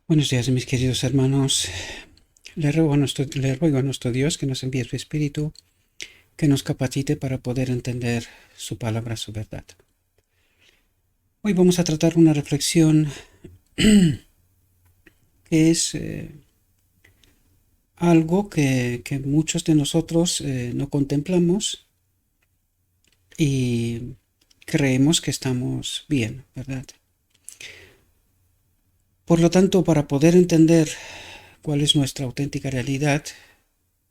Buenos días, mis queridos hermanos. Le ruego a nuestro Dios que nos envíe su Espíritu, que nos capacite para poder entender su palabra, su verdad. Hoy vamos a tratar una reflexión que es algo que muchos de nosotros no contemplamos y creemos que estamos bien, ¿verdad? Por lo tanto, para poder entender cuál es nuestra auténtica realidad,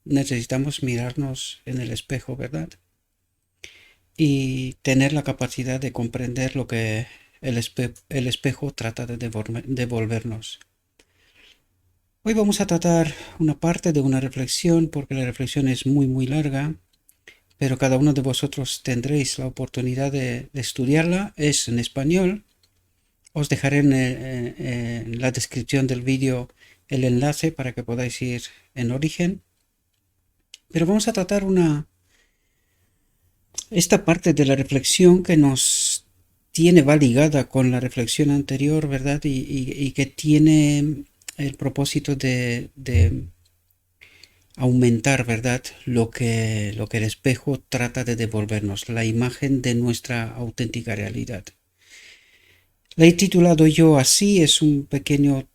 necesitamos mirarnos en el espejo, ¿verdad? Y tener la capacidad de comprender lo que el espejo trata de devolvernos. Hoy vamos a tratar una parte de una reflexión porque la reflexión es muy larga, pero cada uno de vosotros tendréis la oportunidad de estudiarla. Es en español. Os dejaré en la descripción del vídeo el enlace para que podáis ir en origen. Pero vamos a tratar esta parte de la reflexión que va ligada con la reflexión anterior, ¿verdad? Y que tiene el propósito de aumentar, ¿verdad? Lo que el espejo trata de devolvernos, la imagen de nuestra auténtica realidad. La he titulado yo así, es un pequeño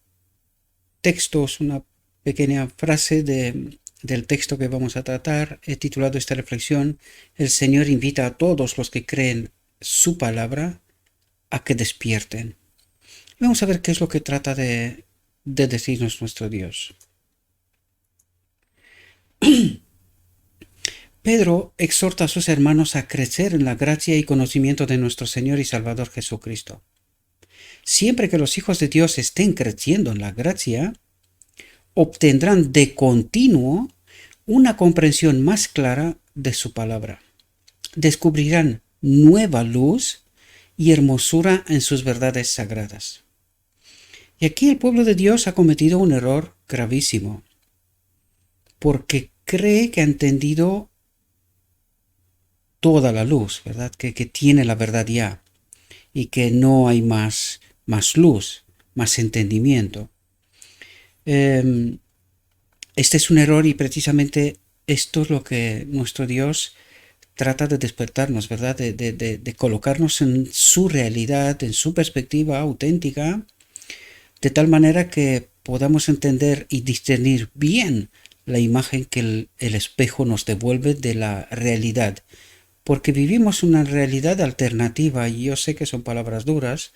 texto, es una pequeña frase del texto que vamos a tratar. He titulado esta reflexión: El Señor invita a todos los que creen su palabra a que despierten. Vamos a ver qué es lo que trata de decirnos nuestro Dios. Pedro exhorta a sus hermanos a crecer en la gracia y conocimiento de nuestro Señor y Salvador Jesucristo. Siempre que los hijos de Dios estén creciendo en la gracia, obtendrán de continuo una comprensión más clara de su palabra. Descubrirán nueva luz y hermosura en sus verdades sagradas. Y aquí el pueblo de Dios ha cometido un error gravísimo, porque cree que ha entendido toda la luz, ¿verdad? Que tiene la verdad ya, y que no hay más luz, más entendimiento. Este es un error y precisamente esto es lo que nuestro Dios trata de despertarnos, ¿verdad? De colocarnos en su realidad, en su perspectiva auténtica, de tal manera que podamos entender y discernir bien la imagen que el espejo nos devuelve de la realidad. Porque vivimos una realidad alternativa, y yo sé que son palabras duras,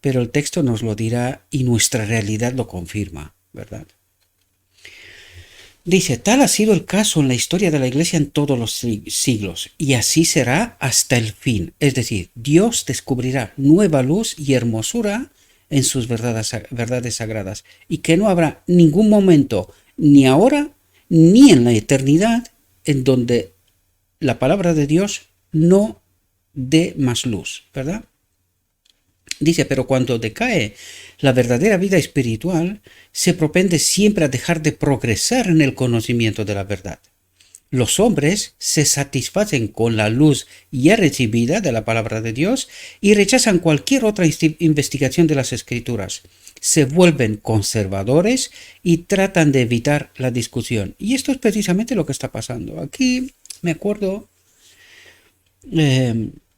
pero el texto nos lo dirá y nuestra realidad lo confirma, ¿verdad? Dice, tal ha sido el caso en la historia de la Iglesia en todos los siglos, y así será hasta el fin. Es decir, Dios descubrirá nueva luz y hermosura en sus verdades sagradas, y que no habrá ningún momento, ni ahora, ni en la eternidad, en donde la palabra de Dios no dé más luz, ¿verdad? Dice, pero cuando decae la verdadera vida espiritual, se propende siempre a dejar de progresar en el conocimiento de la verdad. Los hombres se satisfacen con la luz ya recibida de la palabra de Dios y rechazan cualquier otra investigación de las Escrituras. Se vuelven conservadores y tratan de evitar la discusión. Y esto es precisamente lo que está pasando. Aquí me acuerdo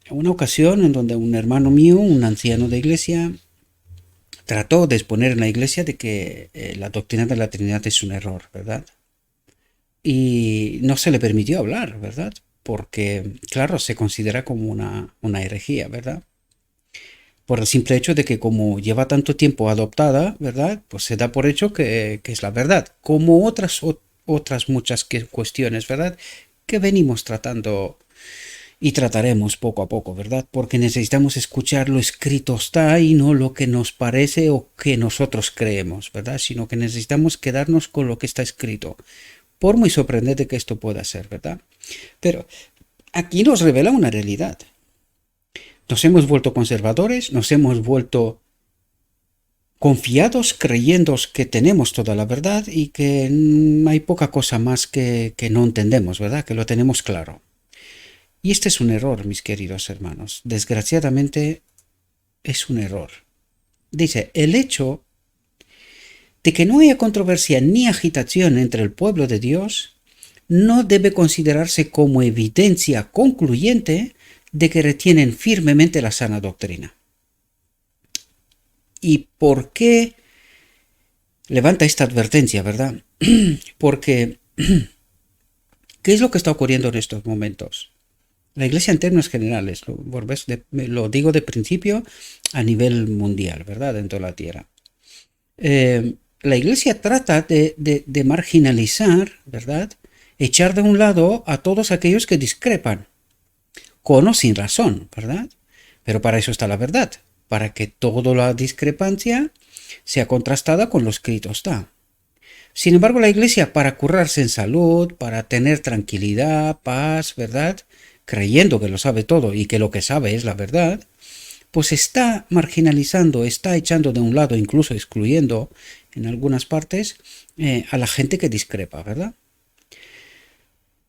una ocasión en donde un hermano mío, un anciano de iglesia, trató de exponer en la iglesia de que la doctrina de la Trinidad es un error, ¿verdad? Y no se le permitió hablar, ¿verdad? Porque, claro, se considera como una herejía, ¿verdad? Por el simple hecho de que como lleva tanto tiempo adoptada, ¿verdad? Pues se da por hecho que es la verdad, como otras muchas cuestiones, ¿verdad? Que venimos tratando y trataremos poco a poco, ¿verdad? Porque necesitamos escuchar lo escrito está y no lo que nos parece o que nosotros creemos, ¿verdad? Sino que necesitamos quedarnos con lo que está escrito. Por muy sorprendente que esto pueda ser, ¿verdad? Pero aquí nos revela una realidad. Nos hemos vuelto conservadores, nos hemos vuelto confiados, creyendo que tenemos toda la verdad y que hay poca cosa más que no entendemos, ¿verdad? Que lo tenemos claro. Y este es un error, mis queridos hermanos. Desgraciadamente es un error. Dice, el hecho de que no haya controversia ni agitación entre el pueblo de Dios, no debe considerarse como evidencia concluyente de que retienen firmemente la sana doctrina. ¿Y por qué levanta esta advertencia, verdad? Porque, ¿qué es lo que está ocurriendo en estos momentos? La Iglesia en términos generales, lo digo de principio a nivel mundial, ¿verdad? En toda la tierra. La Iglesia trata de marginalizar, ¿verdad? Echar de un lado a todos aquellos que discrepan, con o sin razón, ¿verdad? Pero para eso está la verdad, para que toda la discrepancia sea contrastada con lo escrito está. Sin embargo, la Iglesia, para curarse en salud, para tener tranquilidad, paz, ¿verdad?, creyendo que lo sabe todo y que lo que sabe es la verdad, pues está marginalizando, está echando de un lado, incluso excluyendo en algunas partes a la gente que discrepa, ¿verdad?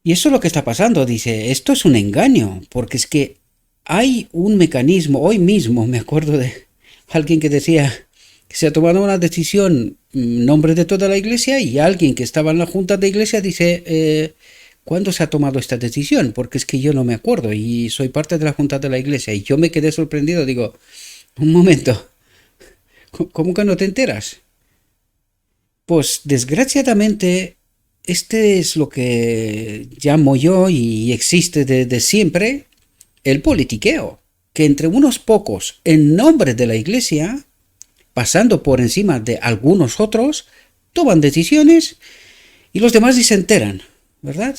Y eso es lo que está pasando, dice, esto es un engaño, porque es que hay un mecanismo, hoy mismo me acuerdo de alguien que decía que se ha tomado una decisión en nombre de toda la Iglesia y alguien que estaba en la junta de Iglesia dice, ¿cuándo se ha tomado esta decisión? Porque es que yo no me acuerdo y soy parte de la junta de la Iglesia y yo me quedé sorprendido, digo, un momento, ¿cómo que no te enteras? Pues desgraciadamente este es lo que llamo yo y existe desde siempre, el politiqueo, que entre unos pocos, en nombre de la Iglesia, pasando por encima de algunos otros, toman decisiones y los demás ni se enteran, ¿verdad?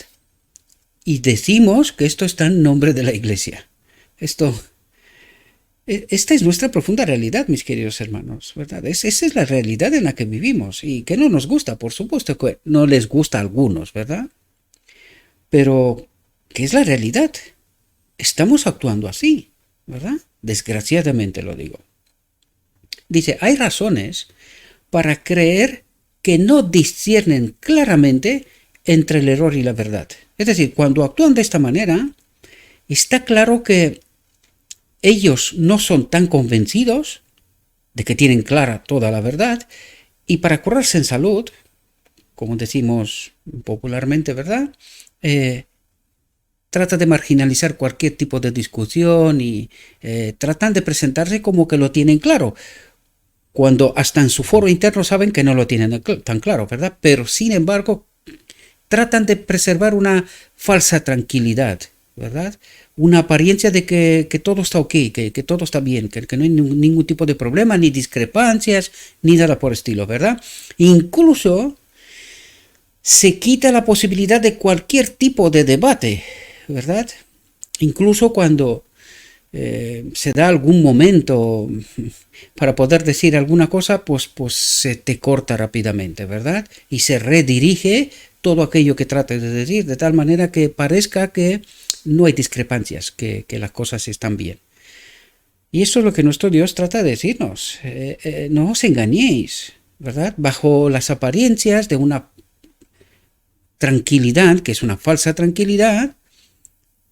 Y decimos que esto está en nombre de la Iglesia. Esta es nuestra profunda realidad, mis queridos hermanos, ¿verdad? Esa es la realidad en la que vivimos y que no nos gusta, por supuesto que no les gusta a algunos, ¿verdad? Pero, ¿qué es la realidad? Estamos actuando así, ¿verdad? Desgraciadamente lo digo. Dice, hay razones para creer que no disciernen claramente entre el error y la verdad. Es decir, cuando actúan de esta manera, está claro que ellos no son tan convencidos de que tienen clara toda la verdad y para curarse en salud, como decimos popularmente, ¿verdad? Trata de marginalizar cualquier tipo de discusión y tratan de presentarse como que lo tienen claro, cuando hasta en su foro interno saben que no lo tienen tan claro, ¿verdad? Pero sin embargo, tratan de preservar una falsa tranquilidad, ¿verdad? Una apariencia de que todo está ok, que todo está bien, que no hay ningún tipo de problema, ni discrepancias, ni nada por el estilo, ¿verdad? Incluso se quita la posibilidad de cualquier tipo de debate, ¿verdad? Incluso cuando se da algún momento para poder decir alguna cosa, pues se te corta rápidamente, ¿verdad? Y se redirige todo aquello que trates de decir, de tal manera que parezca que no hay discrepancias, que las cosas están bien. Y eso es lo que nuestro Dios trata de decirnos. No os engañéis, ¿verdad? Bajo las apariencias de una tranquilidad, que es una falsa tranquilidad,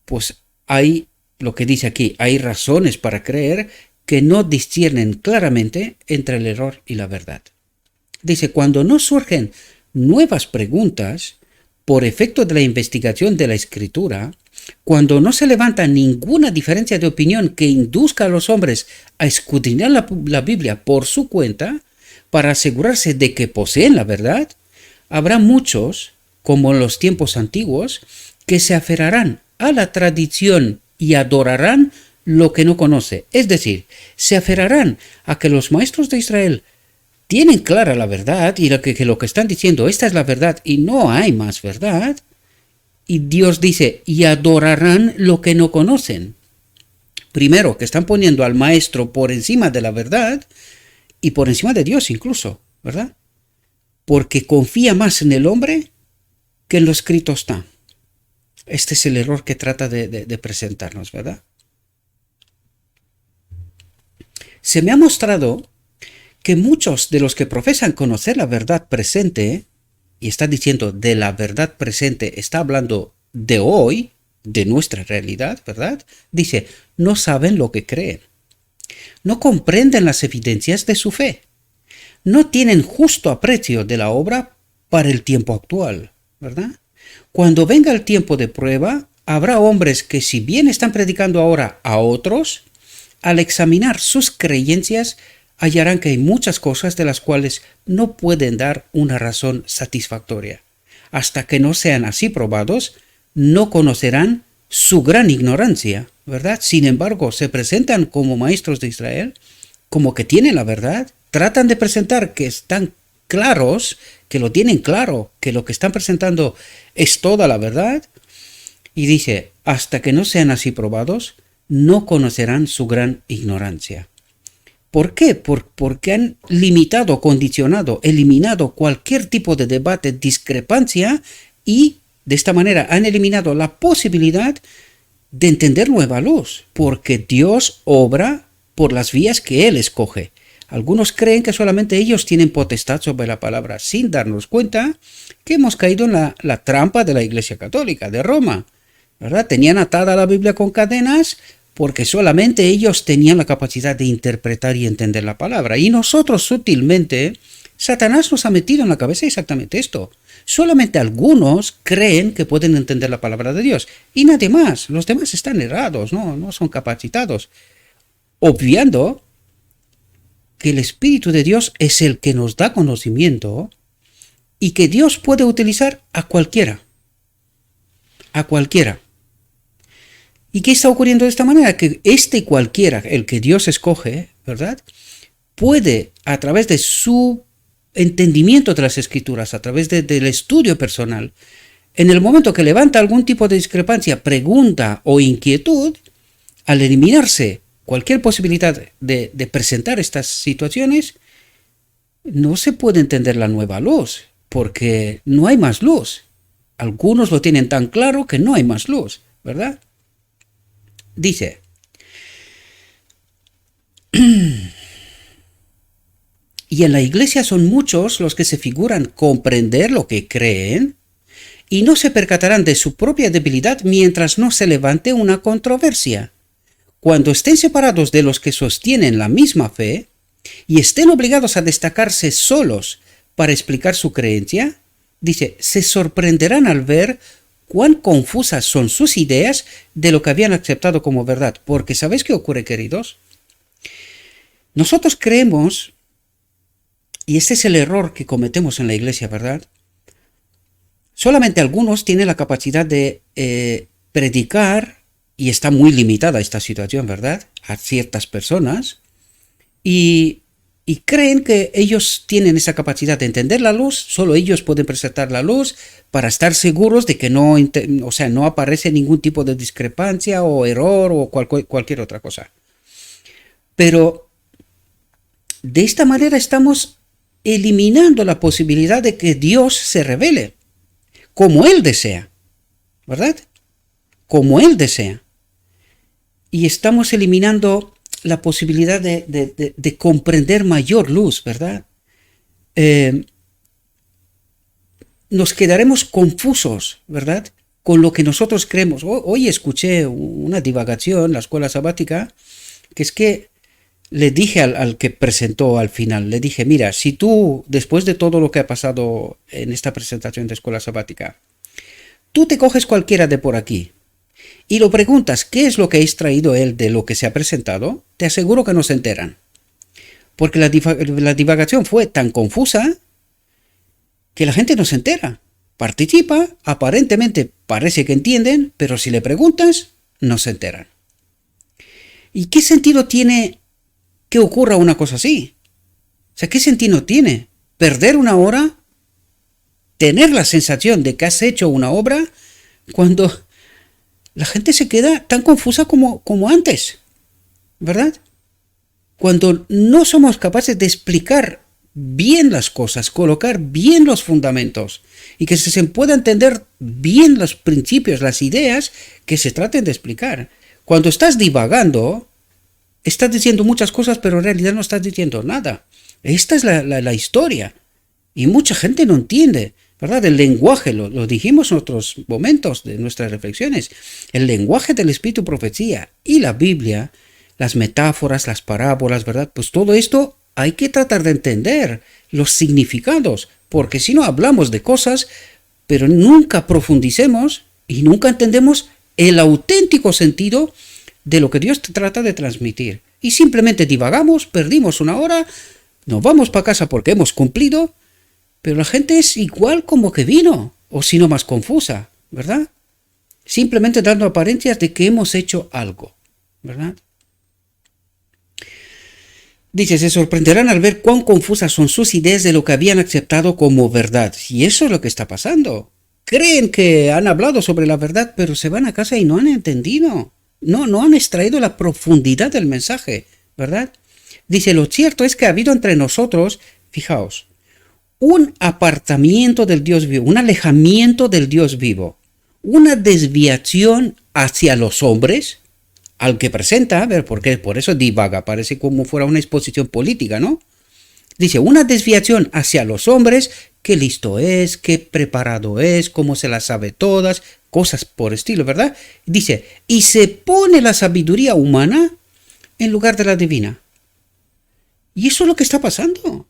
pues hay, lo que dice aquí, hay razones para creer que no disciernen claramente entre el error y la verdad. Dice, cuando no surgen nuevas preguntas por efecto de la investigación de la Escritura, cuando no se levanta ninguna diferencia de opinión que induzca a los hombres a escudriñar la Biblia por su cuenta, para asegurarse de que poseen la verdad, habrá muchos, como en los tiempos antiguos, que se aferrarán a la tradición y adorarán lo que no conoce. Es decir, se aferrarán a que los maestros de Israel tienen clara la verdad y que lo que están diciendo, esta es la verdad y no hay más verdad. Y Dios dice, y adorarán lo que no conocen. Primero, que están poniendo al maestro por encima de la verdad y por encima de Dios incluso, ¿verdad? Porque confía más en el hombre que en lo escrito está. Este es el error que trata de presentarnos, ¿verdad? Se me ha mostrado que muchos de los que profesan conocer la verdad presente, y está diciendo de la verdad presente, está hablando de hoy, de nuestra realidad, ¿verdad? Dice, no saben lo que creen. No comprenden las evidencias de su fe. no tienen justo aprecio de la obra para el tiempo actual, ¿verdad? Cuando venga el tiempo de prueba, habrá hombres que, si bien están predicando ahora a otros, al examinar sus creencias hallarán que hay muchas cosas de las cuales no pueden dar una razón satisfactoria. Hasta que no sean así probados, no conocerán su gran ignorancia, ¿verdad? Sin embargo, se presentan como maestros de Israel, como que tienen la verdad, tratan de presentar que están claros, que lo tienen claro, que lo que están presentando es toda la verdad, y dice, hasta que no sean así probados, no conocerán su gran ignorancia. ¿Por qué? Porque han limitado, condicionado, eliminado cualquier tipo de debate, discrepancia, y de esta manera han eliminado la posibilidad de entender nueva luz, porque Dios obra por las vías que Él escoge. Algunos creen que solamente ellos tienen potestad sobre la palabra, sin darnos cuenta que hemos caído en la trampa de la Iglesia Católica de Roma, ¿verdad? Tenían atada la Biblia con cadenas porque solamente ellos tenían la capacidad de interpretar y entender la palabra. Y nosotros sutilmente, Satanás nos ha metido en la cabeza exactamente esto. Solamente algunos creen que pueden entender la palabra de Dios y nadie más. Los demás están errados, no son capacitados. Obviando que el Espíritu de Dios es el que nos da conocimiento y que Dios puede utilizar a cualquiera. A cualquiera. ¿Y qué está ocurriendo de esta manera? Que cualquiera, el que Dios escoge, ¿verdad? Puede, a través de su entendimiento de las Escrituras, a través del estudio personal, en el momento que levanta algún tipo de discrepancia, pregunta o inquietud, al eliminarse cualquier posibilidad de presentar estas situaciones, no se puede entender la nueva luz, porque no hay más luz. Algunos lo tienen tan claro que no hay más luz, ¿verdad? Dice, y en la iglesia son muchos los que se figuran comprender lo que creen y no se percatarán de su propia debilidad mientras no se levante una controversia. Cuando estén separados de los que sostienen la misma fe y estén obligados a destacarse solos para explicar su creencia, dice, se sorprenderán al ver cuán confusas son sus ideas de lo que habían aceptado como verdad. Porque ¿sabéis qué ocurre, queridos? Nosotros creemos, y este es el error que cometemos en la iglesia, ¿verdad? Solamente algunos tienen la capacidad de predicar, y está muy limitada esta situación, ¿verdad? A ciertas personas, y creen que ellos tienen esa capacidad de entender la luz, solo ellos pueden presentar la luz para estar seguros de que no aparece ningún tipo de discrepancia o error o cualquier otra cosa. Pero de esta manera estamos eliminando la posibilidad de que Dios se revele como Él desea, ¿verdad? Como Él desea. Y estamos eliminando la posibilidad de comprender mayor luz, ¿verdad? Nos quedaremos confusos, ¿verdad? Con lo que nosotros creemos. Hoy escuché una divagación en la escuela sabática, que es que le dije al que presentó al final, le dije, mira, si tú, después de todo lo que ha pasado en esta presentación de escuela sabática, tú te coges cualquiera de por aquí y lo preguntas qué es lo que ha extraído él de lo que se ha presentado, te aseguro que no se enteran. Porque la divagación fue tan confusa que la gente no se entera. Participa, aparentemente parece que entienden, pero si le preguntas, no se enteran. ¿Y qué sentido tiene que ocurra una cosa así? O sea, ¿qué sentido tiene perder una hora, tener la sensación de que has hecho una obra, cuando la gente se queda tan confusa como antes, ¿verdad? Cuando no somos capaces de explicar bien las cosas, colocar bien los fundamentos y que se pueda entender bien los principios, las ideas que se traten de explicar. Cuando estás divagando, estás diciendo muchas cosas, pero en realidad no estás diciendo nada. Esta es la historia y mucha gente no entiende, ¿verdad? El lenguaje, lo dijimos en otros momentos de nuestras reflexiones, el lenguaje del Espíritu Profecía y la Biblia, las metáforas, las parábolas, ¿verdad? Pues todo esto hay que tratar de entender los significados, porque si no hablamos de cosas, pero nunca profundicemos y nunca entendemos el auténtico sentido de lo que Dios trata de transmitir. Y simplemente divagamos, perdimos una hora, nos vamos para casa porque hemos cumplido, pero la gente es igual como que vino, o si no más confusa, ¿verdad? Simplemente dando apariencias de que hemos hecho algo, ¿verdad? Dice, se sorprenderán al ver cuán confusas son sus ideas de lo que habían aceptado como verdad. Y eso es lo que está pasando. Creen que han hablado sobre la verdad, pero se van a casa y no han entendido. No han extraído la profundidad del mensaje, ¿verdad? Dice, lo cierto es que ha habido entre nosotros, fijaos, un apartamiento del Dios vivo, un alejamiento del Dios vivo, una desviación hacia los hombres, al que presenta, a ver, porque por eso divaga, parece como fuera una exposición política, ¿no? Dice, una desviación hacia los hombres, qué listo es, qué preparado es, cómo se las sabe todas, cosas por estilo, ¿verdad? Dice, y se pone la sabiduría humana en lugar de la divina. Y eso es lo que está pasando,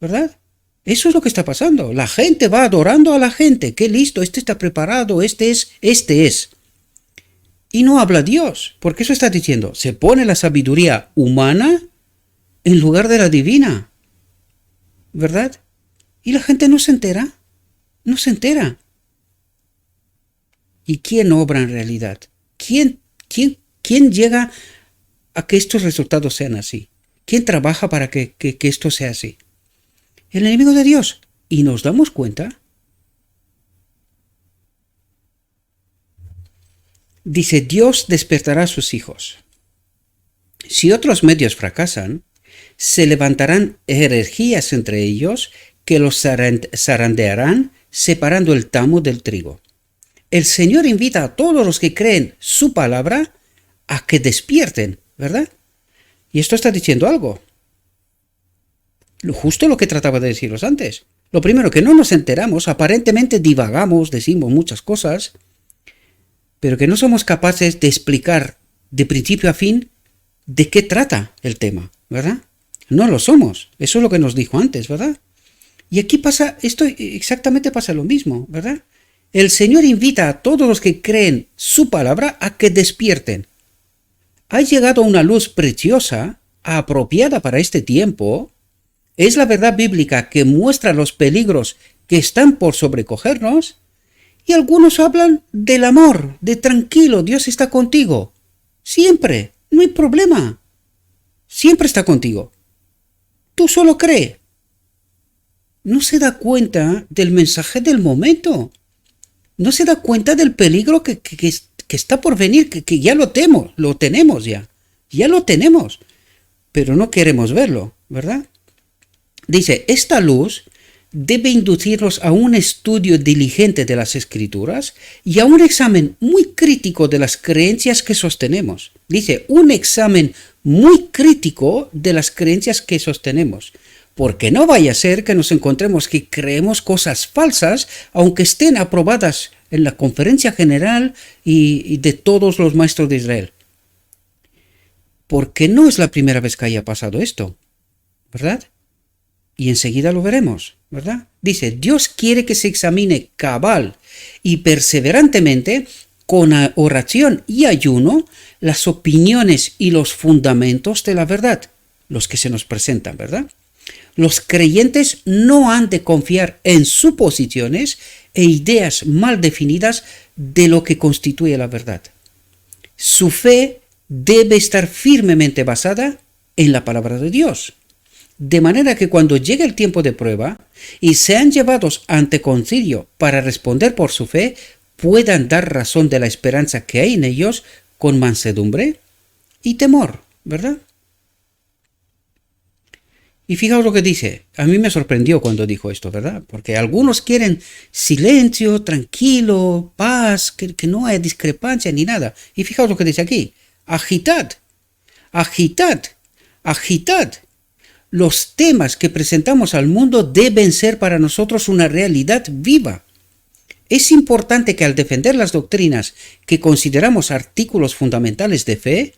¿verdad? Eso es lo que está pasando. La gente va adorando a la gente, qué listo, este está preparado, este es. Y no habla Dios, porque eso está diciendo, se pone la sabiduría humana en lugar de la divina, ¿verdad? Y la gente no se entera. ¿Y quién obra en realidad? ¿Quién llega a que estos resultados sean así? ¿Quién trabaja para que esto sea así? El enemigo de Dios. ¿Y nos damos cuenta? Dice, Dios despertará a sus hijos. Si otros medios fracasan, se levantarán herejías entre ellos que los zarandearán separando el tamo del trigo. El Señor invita a todos los que creen su palabra a que despierten, ¿verdad? Y esto está diciendo algo. Justo lo que trataba de deciros antes. Lo primero, que no nos enteramos, aparentemente divagamos, decimos muchas cosas, pero que no somos capaces de explicar de principio a fin de qué trata el tema, ¿verdad? No lo somos. Eso es lo que nos dijo antes, ¿verdad? Y aquí exactamente pasa lo mismo, ¿verdad? El Señor invita a todos los que creen su palabra a que despierten. Ha llegado una luz preciosa, apropiada para este tiempo. Es la verdad bíblica que muestra los peligros que están por sobrecogernos. Y algunos hablan del amor, de tranquilo, Dios está contigo. Siempre, no hay problema. Siempre está contigo. Tú solo cree. No se da cuenta del mensaje del momento. No se da cuenta del peligro que está por venir, que ya lo tenemos ya. Ya lo tenemos. Pero no queremos verlo, ¿verdad? Dice, esta luz debe inducirnos a un estudio diligente de las Escrituras y a un examen muy crítico de las creencias que sostenemos. Dice, un examen muy crítico de las creencias que sostenemos. Porque no vaya a ser que nos encontremos que creemos cosas falsas, aunque estén aprobadas en la conferencia general y de todos los maestros de Israel. Porque no es la primera vez que haya pasado esto, ¿verdad? Y enseguida lo veremos, ¿verdad? Dice, Dios quiere que se examine cabal y perseverantemente, con oración y ayuno, las opiniones y los fundamentos de la verdad, los que se nos presentan, ¿verdad? Los creyentes no han de confiar en suposiciones e ideas mal definidas de lo que constituye la verdad. Su fe debe estar firmemente basada en la palabra de Dios. De manera que cuando llegue el tiempo de prueba y sean llevados ante concilio para responder por su fe, puedan dar razón de la esperanza que hay en ellos con mansedumbre y temor, ¿verdad? Y fijaos lo que dice. A mí me sorprendió cuando dijo esto, ¿verdad? Porque algunos quieren silencio, tranquilo, paz, que no haya discrepancia ni nada. Y fijaos lo que dice aquí. Agitad. Los temas que presentamos al mundo deben ser para nosotros una realidad viva. Es importante que al defender las doctrinas que consideramos artículos fundamentales de fe,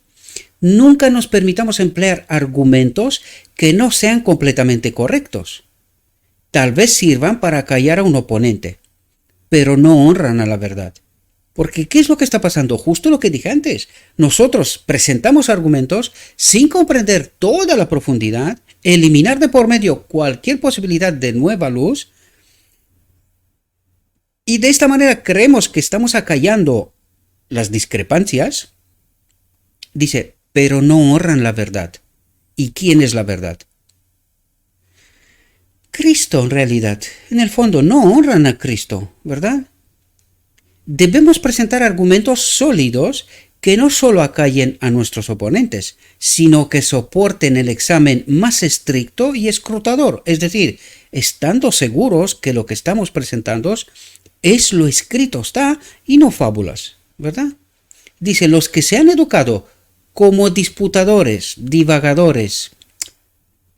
nunca nos permitamos emplear argumentos que no sean completamente correctos. Tal vez sirvan para callar a un oponente, pero no honran a la verdad. Porque ¿qué es lo que está pasando? Justo lo que dije antes. Nosotros presentamos argumentos sin comprender toda la profundidad, eliminar de por medio cualquier posibilidad de nueva luz, y de esta manera creemos que estamos acallando las discrepancias. Dice, pero no honran la verdad. ¿Y quién es la verdad? Cristo, en realidad. En el fondo, no honran a Cristo, ¿verdad? Debemos presentar argumentos sólidos que no solo acallen a nuestros oponentes, sino que soporten el examen más estricto y escrutador, es decir, estando seguros que lo que estamos presentando es lo escrito está y no fábulas, ¿verdad? Dice, los que se han educado como disputadores, divagadores,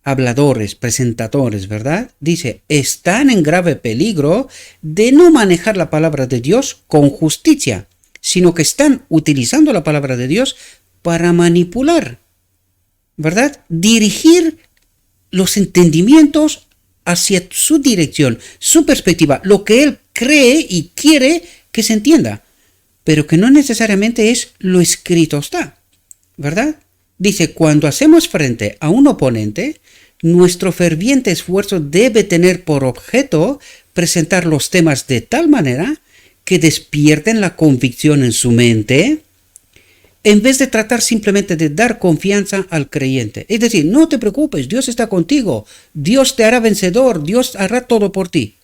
habladores, presentadores, ¿verdad? Dice, están en grave peligro de no manejar la palabra de Dios con justicia, sino que están utilizando la palabra de Dios para manipular, ¿verdad? Dirigir los entendimientos hacia su dirección, su perspectiva, lo que él cree y quiere que se entienda, pero que no necesariamente es lo escrito está, ¿verdad? Dice, cuando hacemos frente a un oponente, nuestro ferviente esfuerzo debe tener por objeto presentar los temas de tal manera que despierten la convicción en su mente, en vez de tratar simplemente de dar confianza al creyente. Es decir, no te preocupes, Dios está contigo, Dios te hará vencedor, Dios hará todo por ti.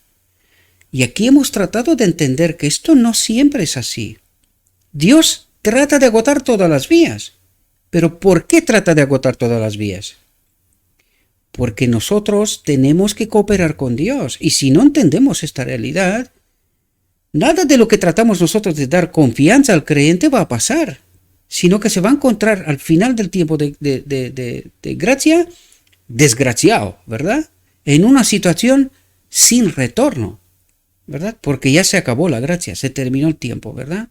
Y aquí hemos tratado de entender que esto no siempre es así. Dios trata de agotar todas las vías. ¿Pero por qué trata de agotar todas las vías? Porque nosotros tenemos que cooperar con Dios. Y si no entendemos esta realidad, nada de lo que tratamos nosotros de dar confianza al creyente va a pasar, sino que se va a encontrar al final del tiempo de gracia, desgraciado, ¿verdad? En una situación sin retorno, ¿verdad? Porque ya se acabó la gracia, se terminó el tiempo, ¿verdad?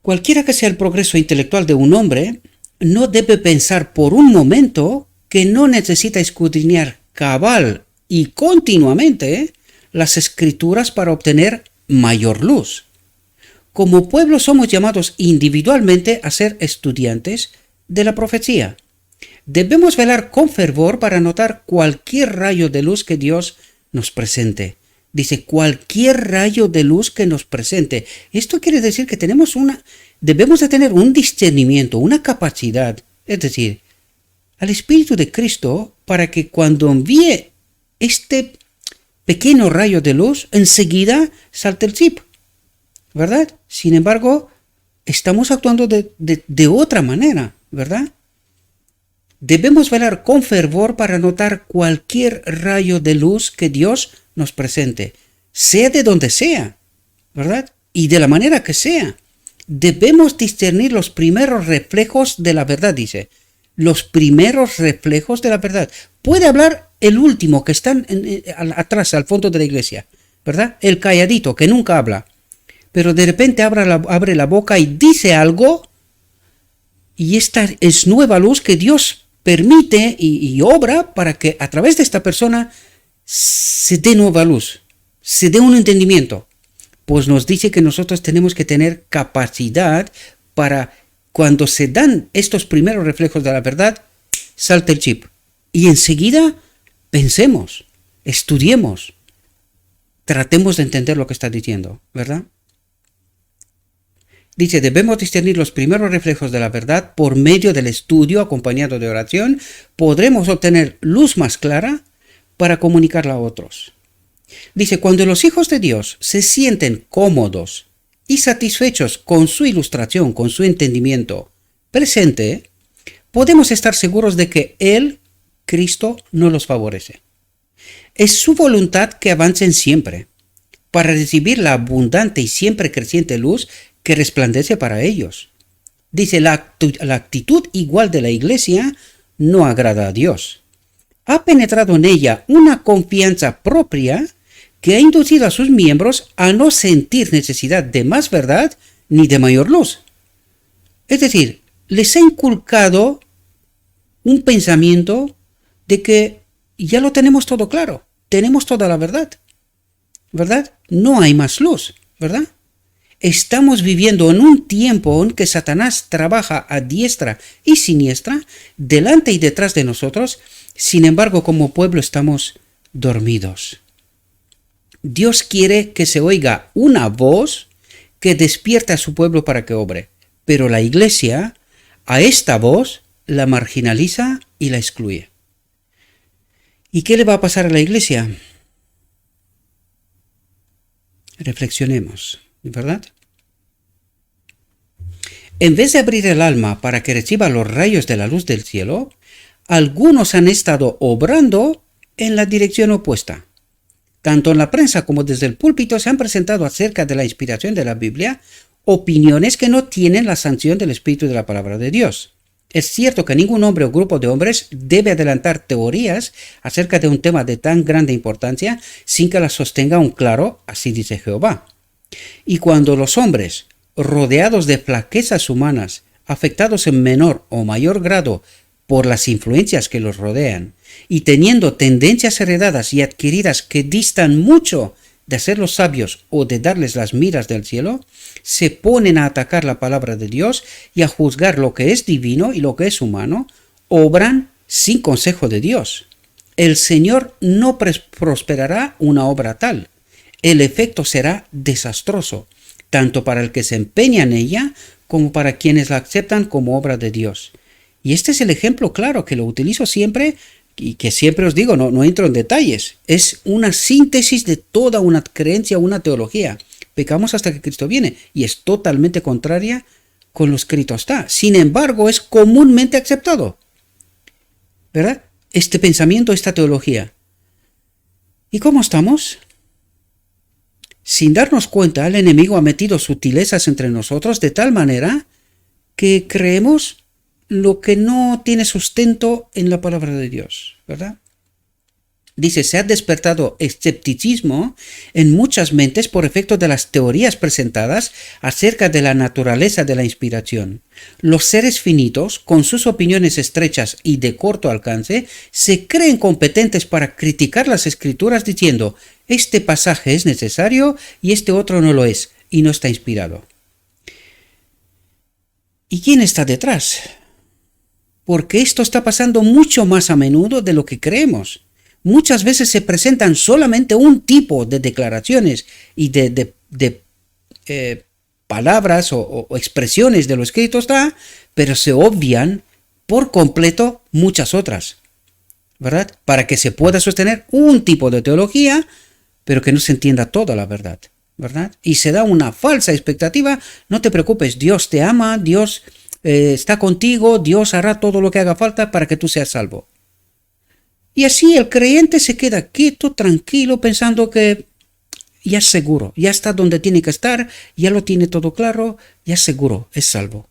Cualquiera que sea el progreso intelectual de un hombre, no debe pensar por un momento que no necesita escudriñar cabal y continuamente las escrituras para obtener mayor luz. Como pueblo somos llamados individualmente a ser estudiantes de la profecía. Debemos velar con fervor para notar cualquier rayo de luz que Dios nos presente. Dice, cualquier rayo de luz que nos presente. Esto quiere decir que debemos de tener un discernimiento, una capacidad, es decir, al Espíritu de Cristo, para que cuando envíe este pequeño rayo de luz, enseguida salte el chip, ¿verdad? Sin embargo, estamos actuando de otra manera, ¿verdad? Debemos velar con fervor para notar cualquier rayo de luz que Dios nos presente, sea de donde sea, ¿verdad? Y de la manera que sea. Debemos discernir los primeros reflejos de la verdad, dice. Los primeros reflejos de la verdad. Puede hablar el último que está atrás, al fondo de la iglesia, ¿verdad? El calladito, que nunca habla. Pero de repente abre la boca y dice algo, y esta es nueva luz que Dios permite y obra para que a través de esta persona se dé nueva luz, se dé un entendimiento. Pues nos dice que nosotros tenemos que tener capacidad para, cuando se dan estos primeros reflejos de la verdad, salte el chip. Y enseguida pensemos, estudiemos, tratemos de entender lo que está diciendo, ¿verdad? Dice, debemos discernir los primeros reflejos de la verdad por medio del estudio acompañado de oración. Podremos obtener luz más clara para comunicarla a otros. Dice, cuando los hijos de Dios se sienten cómodos y satisfechos con su ilustración, con su entendimiento presente, podemos estar seguros de que Él, Cristo, no los favorece. Es su voluntad que avancen siempre, para recibir la abundante y siempre creciente luz que resplandece para ellos. Dice, la actitud igual de la iglesia no agrada a Dios. Ha penetrado en ella una confianza propia que ha inducido a sus miembros a no sentir necesidad de más verdad ni de mayor luz. Es decir, les ha inculcado un pensamiento de que ya lo tenemos todo claro, tenemos toda la verdad, ¿verdad? No hay más luz, ¿verdad? Estamos viviendo en un tiempo en que Satanás trabaja a diestra y siniestra, delante y detrás de nosotros. Sin embargo, como pueblo estamos dormidos. Dios quiere que se oiga una voz que despierte a su pueblo para que obre, pero la iglesia a esta voz la marginaliza y la excluye. ¿Y qué le va a pasar a la iglesia? Reflexionemos, ¿verdad? En vez de abrir el alma para que reciba los rayos de la luz del cielo, algunos han estado obrando en la dirección opuesta. Tanto en la prensa como desde el púlpito se han presentado acerca de la inspiración de la Biblia opiniones que no tienen la sanción del Espíritu de la Palabra de Dios. Es cierto que ningún hombre o grupo de hombres debe adelantar teorías acerca de un tema de tan grande importancia sin que las sostenga un claro, así dice Jehová. Y cuando los hombres, rodeados de flaquezas humanas, afectados en menor o mayor grado por las influencias que los rodean, y teniendo tendencias heredadas y adquiridas que distan mucho de hacerlos sabios o de darles las miras del cielo, se ponen a atacar la palabra de Dios y a juzgar lo que es divino y lo que es humano, obran sin consejo de Dios. El Señor no prosperará una obra tal. El efecto será desastroso, tanto para el que se empeña en ella como para quienes la aceptan como obra de Dios. Y este es el ejemplo claro que lo utilizo siempre y que siempre os digo, no entro en detalles. Es una síntesis de toda una creencia, una teología. Pecamos hasta que Cristo viene y es totalmente contraria con lo escrito está. Sin embargo, es comúnmente aceptado, ¿verdad? Este pensamiento, esta teología. ¿Y cómo estamos? Sin darnos cuenta, el enemigo ha metido sutilezas entre nosotros de tal manera que creemos lo que no tiene sustento en la palabra de Dios, ¿verdad? Dice, se ha despertado escepticismo en muchas mentes por efecto de las teorías presentadas acerca de la naturaleza de la inspiración. Los seres finitos, con sus opiniones estrechas y de corto alcance, se creen competentes para criticar las escrituras diciendo, este pasaje es necesario y este otro no lo es, y no está inspirado. ¿Y quién está detrás? Porque esto está pasando mucho más a menudo de lo que creemos. Muchas veces se presentan solamente un tipo de declaraciones y de palabras o expresiones de lo escrito está, pero se obvian por completo muchas otras, ¿verdad? Para que se pueda sostener un tipo de teología, pero que no se entienda toda la verdad, ¿verdad? Y se da una falsa expectativa. No te preocupes, Dios te ama, Dios está contigo, Dios hará todo lo que haga falta para que tú seas salvo. Y así el creyente se queda quieto, tranquilo, pensando que ya es seguro, ya está donde tiene que estar, ya lo tiene todo claro, ya es seguro, es salvo.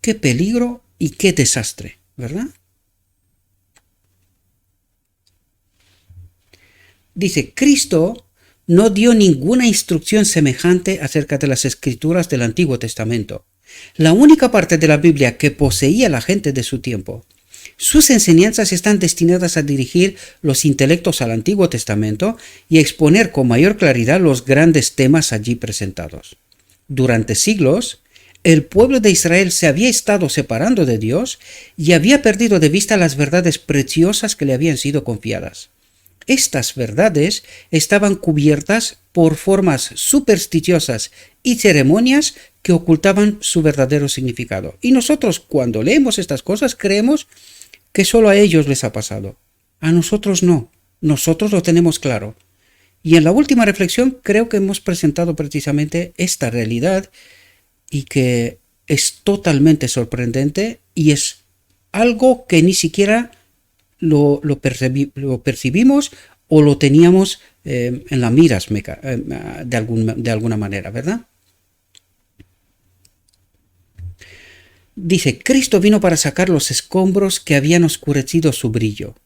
Qué peligro y qué desastre, ¿verdad? Dice, Cristo no dio ninguna instrucción semejante acerca de las escrituras del Antiguo Testamento, la única parte de la Biblia que poseía la gente de su tiempo. Sus enseñanzas están destinadas a dirigir los intelectos al Antiguo Testamento y a exponer con mayor claridad los grandes temas allí presentados. Durante siglos, el pueblo de Israel se había estado separando de Dios y había perdido de vista las verdades preciosas que le habían sido confiadas. Estas verdades estaban cubiertas por formas supersticiosas y ceremonias que ocultaban su verdadero significado. Y nosotros, cuando leemos estas cosas, creemos que solo a ellos les ha pasado. A nosotros no. Nosotros lo tenemos claro. Y en la última reflexión creo que hemos presentado precisamente esta realidad y que es totalmente sorprendente y es algo que ni siquiera lo percibimos o lo teníamos en la miras de alguna manera, ¿verdad? Dice, Cristo vino para sacar los escombros que habían oscurecido su brillo.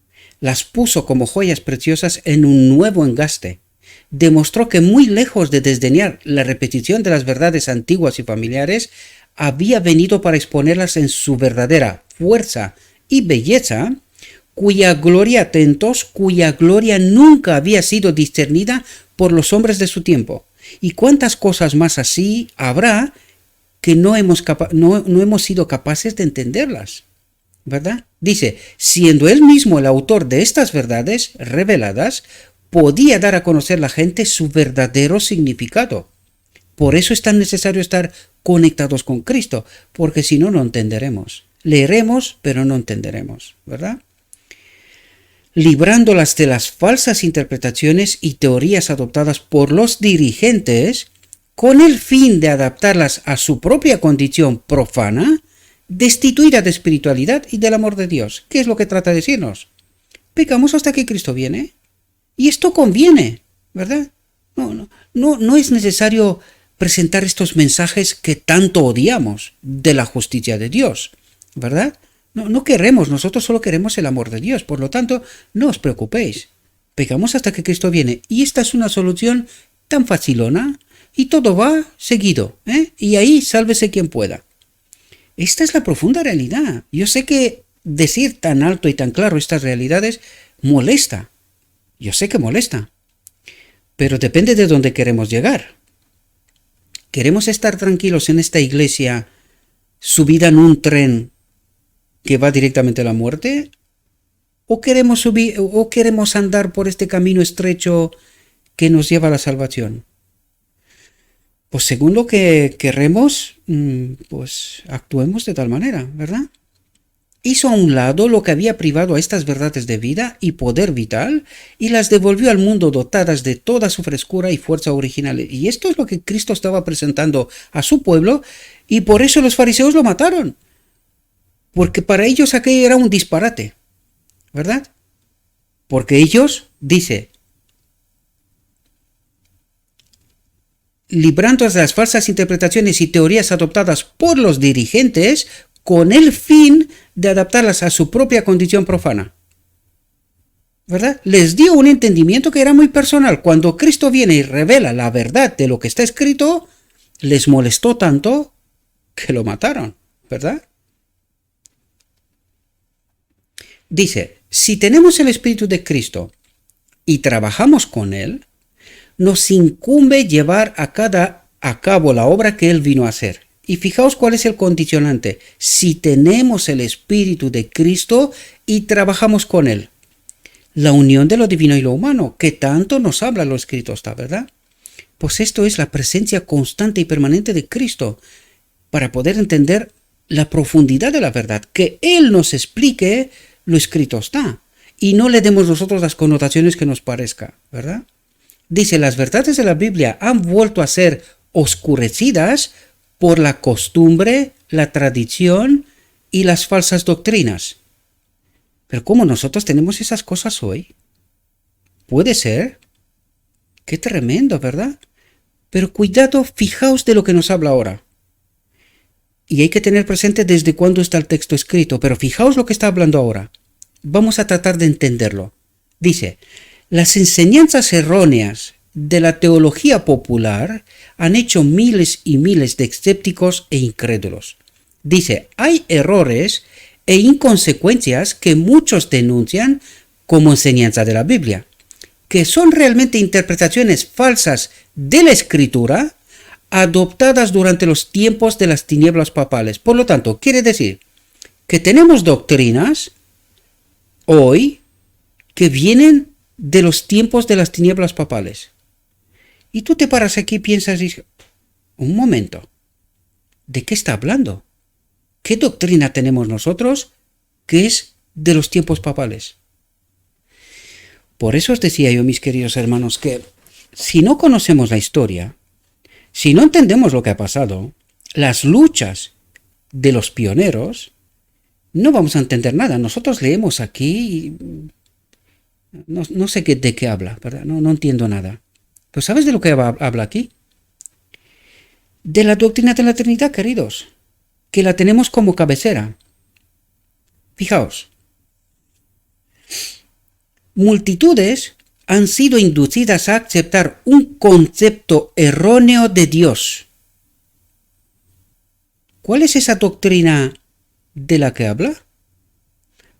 Las puso como joyas preciosas en un nuevo engaste. demostró que muy lejos de desdeñar la repetición de las verdades antiguas y familiares, había venido para exponerlas en su verdadera fuerza y belleza, cuya gloria, atentos, cuya gloria nunca había sido discernida por los hombres de su tiempo. Y cuántas cosas más así habrá que no hemos sido capaces de entenderlas, ¿verdad? Dice, siendo él mismo el autor de estas verdades reveladas, podía dar a conocer a la gente su verdadero significado. Por eso es tan necesario estar conectados con Cristo, porque si no, no entenderemos. Leeremos, pero no entenderemos, ¿verdad? Librándolas de las falsas interpretaciones y teorías adoptadas por los dirigentes, con el fin de adaptarlas a su propia condición profana, destituida de espiritualidad y del amor de Dios. ¿Qué es lo que trata de decirnos? Pecamos hasta que Cristo viene. Y esto conviene, ¿verdad? No es necesario presentar estos mensajes que tanto odiamos de la justicia de Dios, ¿verdad? No queremos, nosotros solo queremos el amor de Dios. Por lo tanto, no os preocupéis. Pecamos hasta que Cristo viene. Y esta es una solución tan facilona y todo va seguido, ¿eh? Y ahí sálvese quien pueda. Esta es la profunda realidad. Yo sé que decir tan alto y tan claro estas realidades molesta. Yo sé que molesta. Pero depende de dónde queremos llegar. ¿Queremos estar tranquilos en esta iglesia subida en un tren que va directamente a la muerte? ¿O queremos andar por este camino estrecho que nos lleva a la salvación? Pues según lo que queremos, pues actuemos de tal manera, ¿verdad? Hizo a un lado lo que había privado a estas verdades de vida y poder vital y las devolvió al mundo dotadas de toda su frescura y fuerza original. Y esto es lo que Cristo estaba presentando a su pueblo, y por eso los fariseos lo mataron. Porque para ellos aquello era un disparate, ¿verdad? Porque ellos, dice, librando de las falsas interpretaciones y teorías adoptadas por los dirigentes con el fin de adaptarlas a su propia condición profana, ¿verdad? Les dio un entendimiento que era muy personal. Cuando Cristo viene y revela la verdad de lo que está escrito, les molestó tanto que lo mataron, ¿verdad? Dice, si tenemos el Espíritu de Cristo y trabajamos con Él, nos incumbe llevar a cabo la obra que Él vino a hacer. Y fijaos cuál es el condicionante. Si tenemos el Espíritu de Cristo y trabajamos con Él. La unión de lo divino y lo humano, que tanto nos habla lo escrito está, ¿verdad? Pues esto es la presencia constante y permanente de Cristo para poder entender la profundidad de la verdad. Que Él nos explique lo escrito está. Y no le demos nosotros las connotaciones que nos parezca, ¿verdad? Dice, las verdades de la Biblia han vuelto a ser oscurecidas por la costumbre, la tradición y las falsas doctrinas. Pero ¿cómo nosotros tenemos esas cosas hoy? Puede ser. Qué tremendo, ¿verdad? Pero cuidado, fijaos de lo que nos habla ahora. Y hay que tener presente desde cuándo está el texto escrito, pero fijaos lo que está hablando ahora. Vamos a tratar de entenderlo. Dice, las enseñanzas erróneas de la teología popular han hecho miles y miles de escépticos e incrédulos. Dice, hay errores e inconsecuencias que muchos denuncian como enseñanza de la Biblia, que son realmente interpretaciones falsas de la Escritura adoptadas durante los tiempos de las tinieblas papales. Por lo tanto, quiere decir que tenemos doctrinas hoy que vienen de los tiempos de las tinieblas papales. Y tú te paras aquí y piensas, un momento, ¿de qué está hablando? ¿Qué doctrina tenemos nosotros que es de los tiempos papales? Por eso os decía yo, mis queridos hermanos, que si no conocemos la historia, si no entendemos lo que ha pasado, las luchas de los pioneros, no vamos a entender nada. Nosotros leemos aquí y no sé de qué habla, ¿verdad? No entiendo nada. ¿Pero sabes de lo que habla aquí? De la doctrina de la Trinidad, queridos, que la tenemos como cabecera. Fijaos, multitudes han sido inducidas a aceptar un concepto erróneo de Dios. ¿Cuál es esa doctrina de la que habla?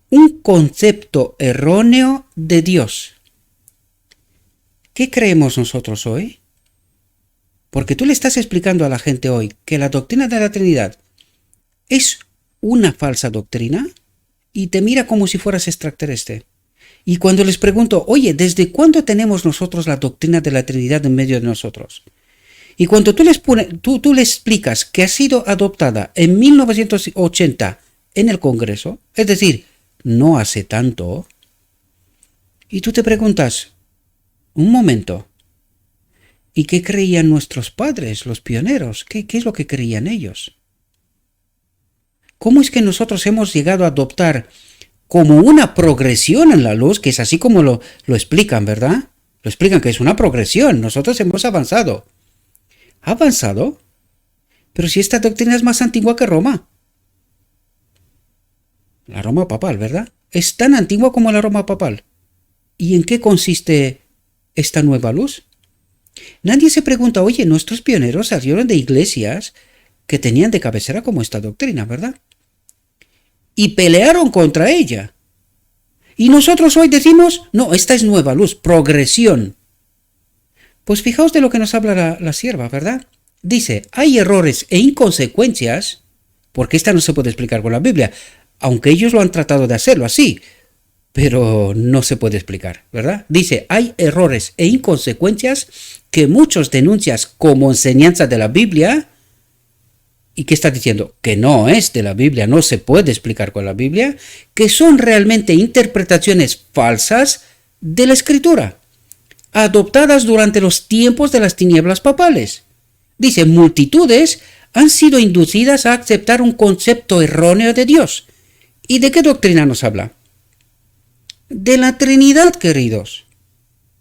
Un concepto erróneo de Dios. ¿Qué creemos nosotros hoy? Porque tú le estás explicando a la gente hoy que la doctrina de la Trinidad es una falsa doctrina y te mira como si fueras extraterrestre. Y cuando les pregunto, oye, ¿desde cuándo tenemos nosotros la doctrina de la Trinidad en medio de nosotros? Y cuando tú les explicas que ha sido adoptada en 1980 en el Congreso, es decir, no hace tanto, y tú te preguntas, un momento, ¿y qué creían nuestros padres, los pioneros? ¿Qué es lo que creían ellos? ¿Cómo es que nosotros hemos llegado a adoptar como una progresión en la luz, que es así como lo explican, ¿verdad? Lo explican que es una progresión, nosotros hemos avanzado. ¿Ha avanzado? Pero si esta doctrina es más antigua que Roma. La Roma papal, ¿verdad? Es tan antigua como la Roma papal. ¿Y en qué consiste esta nueva luz? Nadie se pregunta, oye, nuestros pioneros salieron de iglesias que tenían de cabecera como esta doctrina, ¿verdad? Y pelearon contra ella. Y nosotros hoy decimos, no, esta es nueva luz, progresión. Pues fijaos de lo que nos habla la sierva, ¿verdad? Dice, hay errores e inconsecuencias, porque esta no se puede explicar con la Biblia, aunque ellos lo han tratado de hacerlo así, pero no se puede explicar, ¿verdad? Dice, hay errores e inconsecuencias que muchos denuncian como enseñanza de la Biblia. ¿Y qué está diciendo? Que no es de la Biblia, no se puede explicar con la Biblia, que son realmente interpretaciones falsas de la Escritura, adoptadas durante los tiempos de las tinieblas papales. Dice, multitudes han sido inducidas a aceptar un concepto erróneo de Dios. ¿Y de qué doctrina nos habla? De la Trinidad, queridos.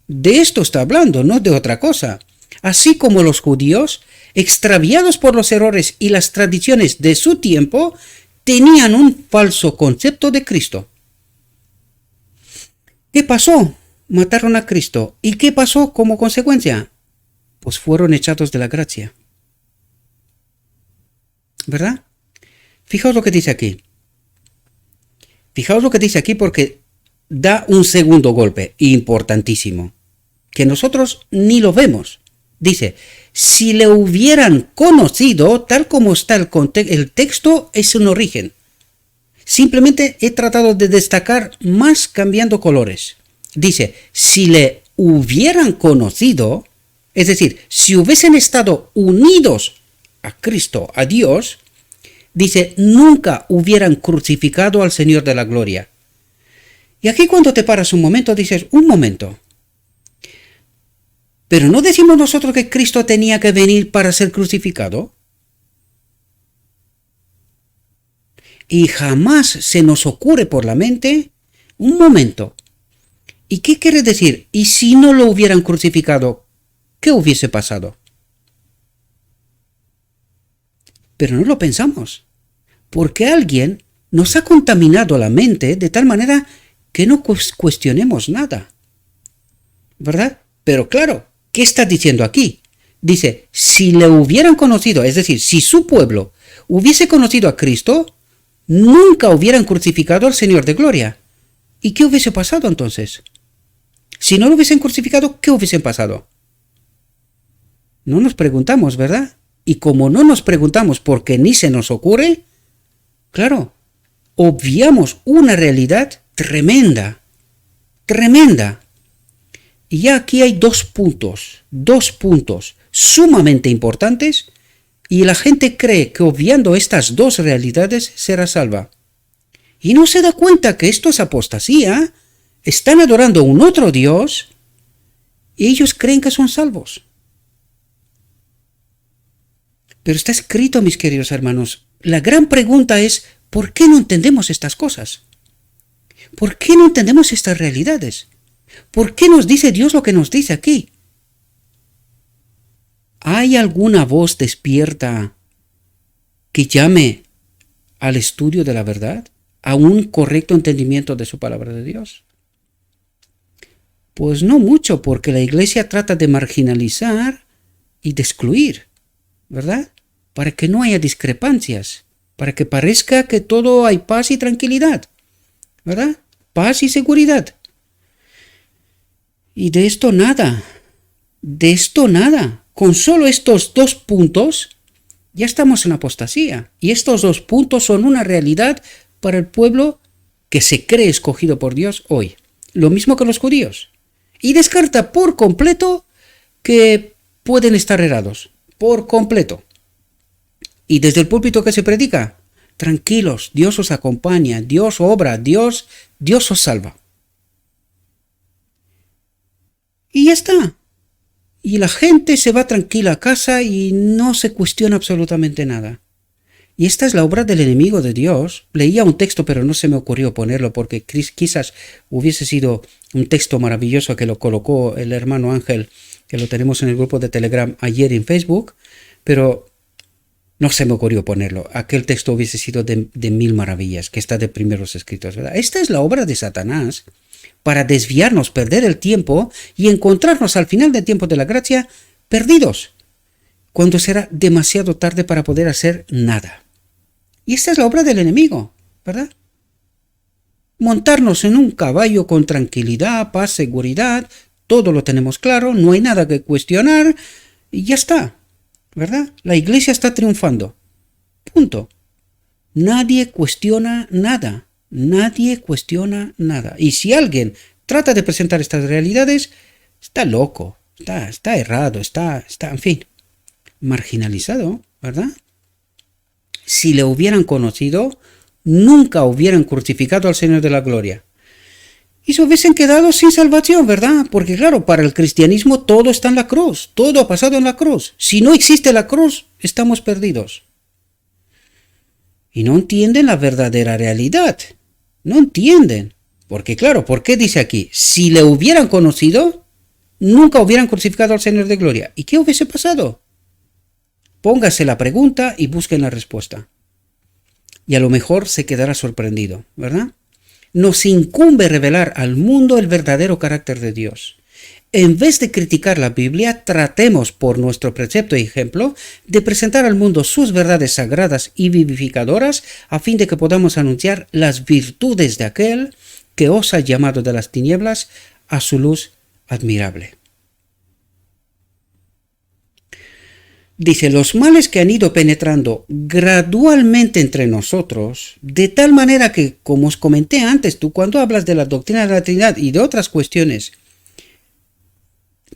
De esto está hablando, no de otra cosa. Así como los judíos, extraviados por los errores y las tradiciones de su tiempo, tenían un falso concepto de Cristo. ¿Qué pasó? Mataron a Cristo. ¿Y qué pasó como consecuencia? Pues fueron echados de la gracia. ¿Verdad? Fijaos lo que dice aquí. Fijaos lo que dice aquí porque da un segundo golpe importantísimo, que nosotros ni lo vemos. Dice, si le hubieran conocido, tal como está el texto, es un origen. Simplemente he tratado de destacar más cambiando colores. Dice, si le hubieran conocido, es decir, si hubiesen estado unidos a Cristo, a Dios, dice, nunca hubieran crucificado al Señor de la Gloria. Y aquí cuando te paras un momento, dices, un momento. Pero ¿no decimos nosotros que Cristo tenía que venir para ser crucificado? Y jamás se nos ocurre por la mente, un momento. ¿Y qué quiere decir? ¿Y si no lo hubieran crucificado, qué hubiese pasado? Pero no lo pensamos, porque alguien nos ha contaminado la mente de tal manera que no cuestionemos nada, ¿verdad? Pero claro, ¿qué está diciendo aquí? Dice, si le hubieran conocido, es decir, si su pueblo hubiese conocido a Cristo, nunca hubieran crucificado al Señor de Gloria. ¿Y qué hubiese pasado entonces? Si no lo hubiesen crucificado, ¿qué hubiese pasado? No nos preguntamos, ¿verdad? Y como no nos preguntamos porque ni se nos ocurre, claro, obviamos una realidad tremenda, tremenda. Y ya aquí hay dos puntos sumamente importantes y la gente cree que obviando estas dos realidades será salva. Y no se da cuenta que esto es apostasía, están adorando a un otro Dios y ellos creen que son salvos. Pero está escrito, mis queridos hermanos, la gran pregunta es, ¿por qué no entendemos estas cosas? ¿Por qué no entendemos estas realidades? ¿Por qué nos dice Dios lo que nos dice aquí? ¿Hay alguna voz despierta que llame al estudio de la verdad, a un correcto entendimiento de su palabra de Dios? Pues no mucho, porque la iglesia trata de marginalizar y de excluir, ¿verdad? Para que no haya discrepancias, para que parezca que todo hay paz y tranquilidad, ¿verdad? Paz y seguridad. Y de esto nada, de esto nada. Con solo estos 2 puntos ya estamos en apostasía. Y estos 2 puntos son una realidad para el pueblo que se cree escogido por Dios hoy. Lo mismo que los judíos. Y descarta por completo que pueden estar errados. Por completo. Y desde el púlpito que se predica, tranquilos, Dios os acompaña, Dios obra, Dios os salva. Y ya está. Y la gente se va tranquila a casa y no se cuestiona absolutamente nada. Y esta es la obra del enemigo de Dios. Leía un texto, pero no se me ocurrió ponerlo porque quizás hubiese sido un texto maravilloso que lo colocó el hermano Ángel, que lo tenemos en el grupo de Telegram ayer en Facebook, pero no se me ocurrió ponerlo. Aquel texto hubiese sido de 1000 maravillas, que está de primeros escritos, ¿verdad? Esta es la obra de Satanás para desviarnos, perder el tiempo y encontrarnos al final del tiempo de la gracia perdidos, cuando será demasiado tarde para poder hacer nada. Y esta es la obra del enemigo, ¿verdad? Montarnos en un caballo con tranquilidad, paz, seguridad, todo lo tenemos claro, no hay nada que cuestionar y ya está, ¿verdad? La iglesia está triunfando. Punto. Nadie cuestiona nada. Nadie cuestiona nada. Y si alguien trata de presentar estas realidades, está loco, está errado, está, en fin, marginalizado, ¿verdad? Si le hubieran conocido, nunca hubieran crucificado al Señor de la Gloria. Y se hubiesen quedado sin salvación, ¿verdad? Porque claro, para el cristianismo todo está en la cruz, todo ha pasado en la cruz. Si no existe la cruz, estamos perdidos. Y no entienden la verdadera realidad. No entienden. Porque claro, ¿por qué dice aquí? Si le hubieran conocido, nunca hubieran crucificado al Señor de Gloria. ¿Y qué hubiese pasado? Póngase la pregunta y busquen la respuesta. Y a lo mejor se quedará sorprendido, ¿verdad? Nos incumbe revelar al mundo el verdadero carácter de Dios. En vez de criticar la Biblia, tratemos por nuestro precepto y ejemplo de presentar al mundo sus verdades sagradas y vivificadoras a fin de que podamos anunciar las virtudes de aquel que os ha llamado de las tinieblas a su luz admirable. Dice, los males que han ido penetrando gradualmente entre nosotros, de tal manera que, como os comenté antes, tú cuando hablas de la doctrina de la Trinidad y de otras cuestiones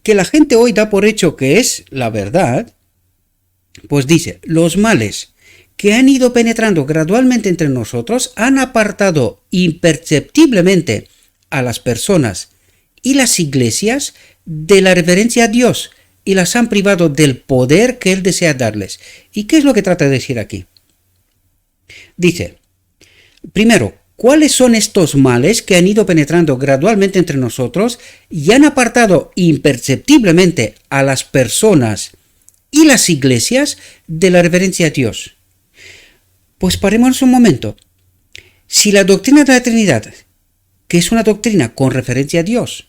que la gente hoy da por hecho que es la verdad, pues dice, los males que han ido penetrando gradualmente entre nosotros han apartado imperceptiblemente a las personas y las iglesias de la reverencia a Dios y las han privado del poder que Él desea darles. ¿Y qué es lo que trata de decir aquí? Dice, primero, ¿cuáles son estos males que han ido penetrando gradualmente entre nosotros y han apartado imperceptiblemente a las personas y las iglesias de la reverencia a Dios? Pues paremos un momento. Si la doctrina de la Trinidad, que es una doctrina con referencia a Dios,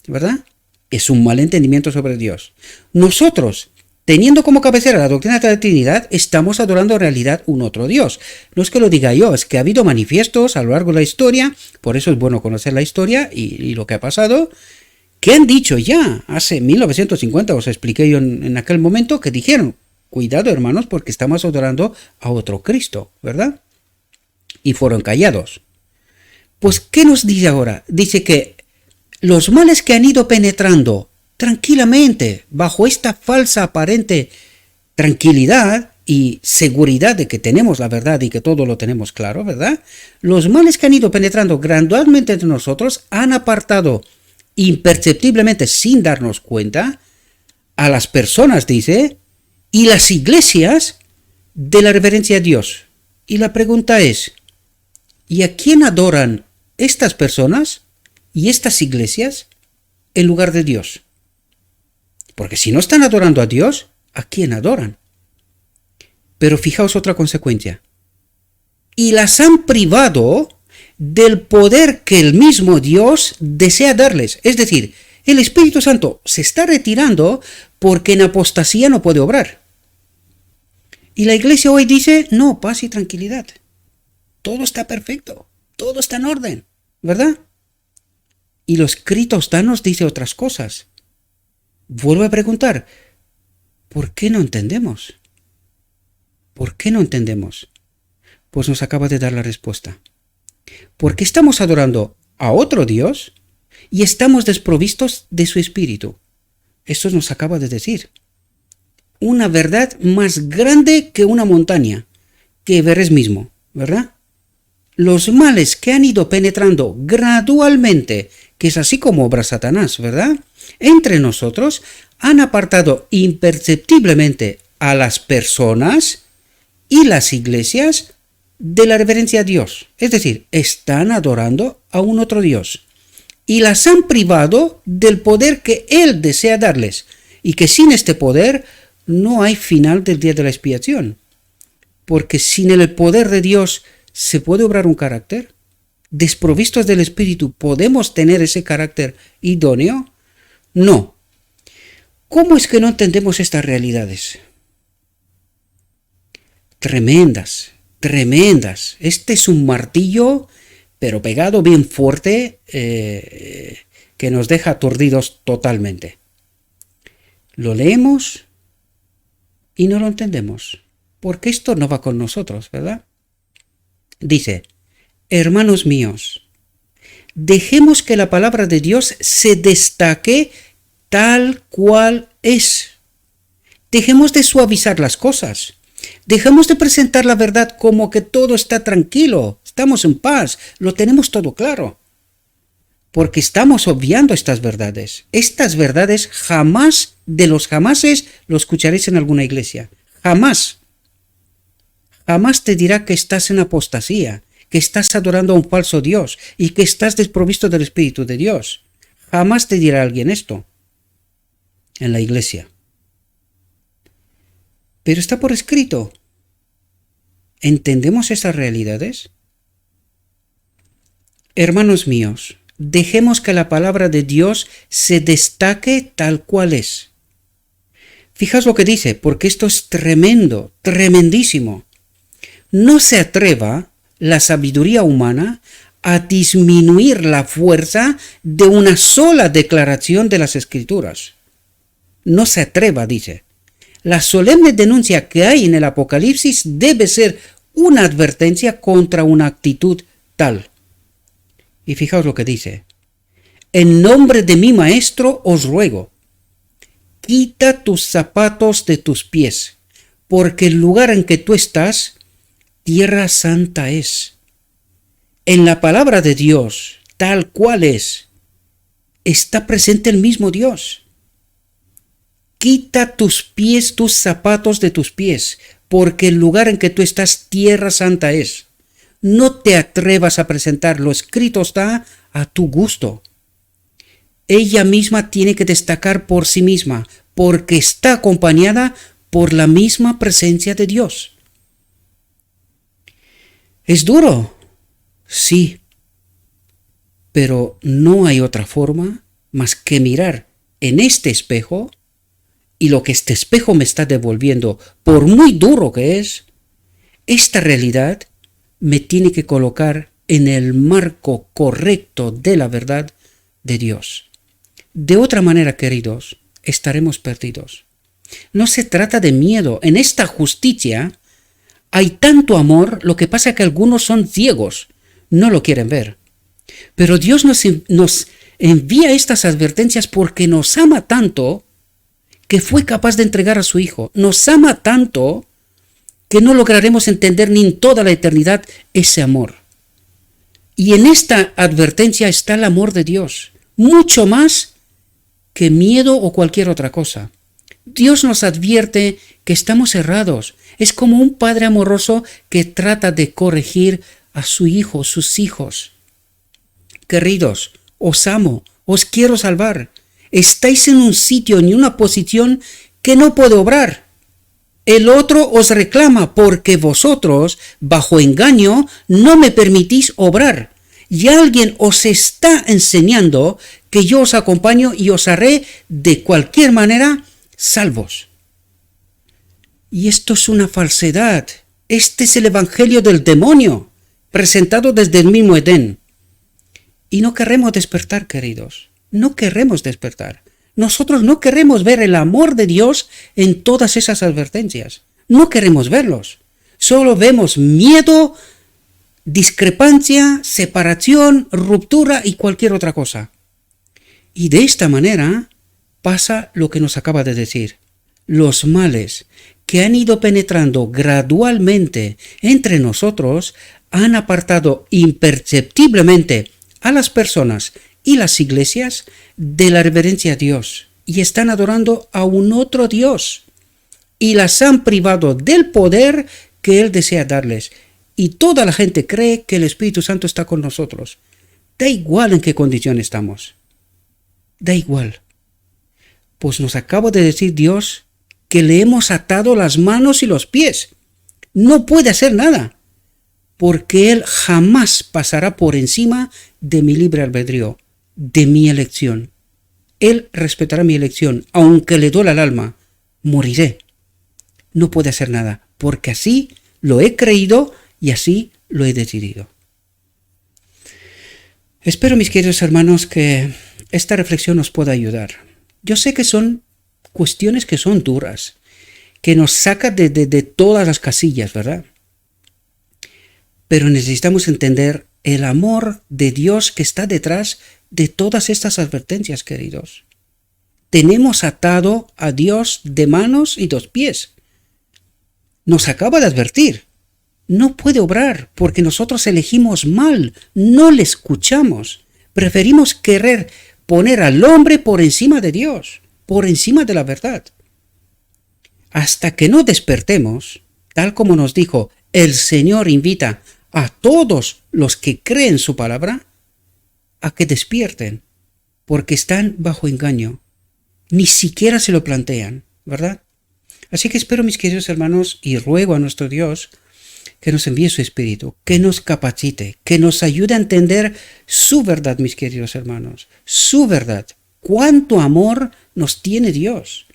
¿verdad?, es un mal entendimiento sobre Dios. Nosotros, teniendo como cabecera la doctrina de la Trinidad, estamos adorando en realidad un otro Dios. No es que lo diga yo, es que ha habido manifiestos a lo largo de la historia, por eso es bueno conocer la historia y lo que ha pasado, que han dicho ya, hace 1950, os expliqué yo en aquel momento, que dijeron, cuidado hermanos, porque estamos adorando a otro Cristo, ¿verdad? Y fueron callados. Pues, ¿qué nos dice ahora? Dice que los males que han ido penetrando tranquilamente bajo esta falsa aparente tranquilidad y seguridad de que tenemos la verdad y que todo lo tenemos claro, ¿verdad? Los males que han ido penetrando gradualmente entre nosotros han apartado imperceptiblemente, sin darnos cuenta, a las personas, dice, y las iglesias de la reverencia a Dios. Y la pregunta es, ¿y a quién adoran estas personas y estas iglesias en lugar de Dios? Porque si no están adorando a Dios, ¿a quién adoran? Pero fijaos otra consecuencia. Y las han privado del poder que el mismo Dios desea darles. Es decir, El Espíritu Santo se está retirando porque en apostasía no puede obrar. Y la iglesia hoy dice, no, paz y tranquilidad. Todo está perfecto, todo está en orden, ¿verdad? Y los cristianos dicen otras cosas. Vuelvo a preguntar, ¿por qué no entendemos? ¿Por qué no entendemos? Pues nos acaba de dar la respuesta. Porque estamos adorando a otro Dios y estamos desprovistos de su espíritu. Esto nos acaba de decir. Una verdad más grande que una montaña, que Everest mismo, ¿verdad? Los males que han ido penetrando gradualmente, que es así como obra Satanás, ¿verdad? Entre nosotros han apartado imperceptiblemente a las personas y las iglesias de la reverencia a Dios. Es decir, están adorando a un otro Dios y las han privado del poder que Él desea darles y que sin este poder no hay final del día de la expiación. Porque sin el poder de Dios se puede obrar un carácter. Desprovistos del Espíritu, ¿podemos tener ese carácter idóneo? No. ¿Cómo es que no entendemos estas realidades? Tremendas, tremendas. Este es un martillo, pero pegado bien fuerte, que nos deja aturdidos totalmente. Lo leemos y no lo entendemos, porque esto no va con nosotros, ¿verdad? Dice, hermanos míos, dejemos que la palabra de Dios se destaque tal cual es. Dejemos de suavizar las cosas. Dejemos de presentar la verdad como que todo está tranquilo, estamos en paz, lo tenemos todo claro. Porque estamos obviando estas verdades. Estas verdades jamás, de los jamases, lo escucharéis en alguna iglesia. Jamás. Jamás te dirá que estás en apostasía, que estás adorando a un falso Dios y que estás desprovisto del Espíritu de Dios. Jamás te dirá alguien esto en la iglesia. Pero está por escrito. ¿Entendemos esas realidades? Hermanos míos, dejemos que la palabra de Dios se destaque tal cual es. Fijaos lo que dice, porque esto es tremendo, tremendísimo. No se atreva la sabiduría humana a disminuir la fuerza de una sola declaración de las Escrituras. No se atreva, dice. La solemne denuncia que hay en el Apocalipsis debe ser una advertencia contra una actitud tal. Y fijaos lo que dice. En nombre de mi Maestro os ruego, quita tus zapatos de tus pies, porque el lugar en que tú estás, tierra santa es. En la palabra de Dios, tal cual es, está presente el mismo Dios. Quita tus pies, tus zapatos de tus pies, porque el lugar en que tú estás, tierra santa es. No te atrevas a presentar, lo escrito está a tu gusto. Ella misma tiene que destacar por sí misma, porque está acompañada por la misma presencia de Dios. ¿Es duro? Sí. Pero no hay otra forma más que mirar en este espejo y lo que este espejo me está devolviendo, por muy duro que es, esta realidad me tiene que colocar en el marco correcto de la verdad de Dios. De otra manera, queridos, estaremos perdidos. No se trata de miedo. En esta justicia hay tanto amor, lo que pasa es que algunos son ciegos, no lo quieren ver. Pero Dios nos envía estas advertencias porque nos ama tanto que fue capaz de entregar a su Hijo. Nos ama tanto que no lograremos entender ni en toda la eternidad ese amor. Y en esta advertencia está el amor de Dios, mucho más que miedo o cualquier otra cosa. Dios nos advierte que estamos errados. Es como un padre amoroso que trata de corregir a su hijo, sus hijos. Queridos, os amo, os quiero salvar. Estáis en un sitio, en una posición que no puede obrar. El otro os reclama porque vosotros, bajo engaño, no me permitís obrar. Y alguien os está enseñando que yo os acompaño y os haré de cualquier manera salvos. Y esto es una falsedad. Este es el evangelio del demonio, presentado desde el mismo Edén. Y no queremos despertar, queridos. No queremos despertar. Nosotros no queremos ver el amor de Dios en todas esas advertencias. No queremos verlos. Solo vemos miedo, discrepancia, separación, ruptura y cualquier otra cosa. Y de esta manera pasa lo que nos acaba de decir. Los males que han ido penetrando gradualmente entre nosotros han apartado imperceptiblemente a las personas y las iglesias de la reverencia a Dios y están adorando a un otro Dios y las han privado del poder que Él desea darles. Y toda la gente cree que el Espíritu Santo está con nosotros. Da igual en qué condición estamos. Da igual. Pues nos acaba de decir Dios que le hemos atado las manos y los pies. No puede hacer nada, porque Él jamás pasará por encima de mi libre albedrío, de mi elección. Él respetará mi elección, aunque le duela el alma. Moriré. No puede hacer nada, porque así lo he creído y así lo he decidido. Espero, mis queridos hermanos, que esta reflexión nos pueda ayudar. Yo sé que son cuestiones que son duras, que nos sacan de todas las casillas, ¿verdad? Pero necesitamos entender el amor de Dios que está detrás de todas estas advertencias, queridos. Tenemos atado a Dios de manos y dos pies. Nos acaba de advertir. No puede obrar porque nosotros elegimos mal, no le escuchamos. Preferimos querer poner al hombre por encima de Dios, por encima de la verdad. Hasta que no despertemos, tal como nos dijo, el Señor invita a todos los que creen su palabra a que despierten, porque están bajo engaño. Ni siquiera se lo plantean, ¿verdad? Así que espero, mis queridos hermanos, y ruego a nuestro Dios que nos envíe su Espíritu, que nos capacite, que nos ayude a entender su verdad, mis queridos hermanos, su verdad. Cuánto amor nos tiene Dios,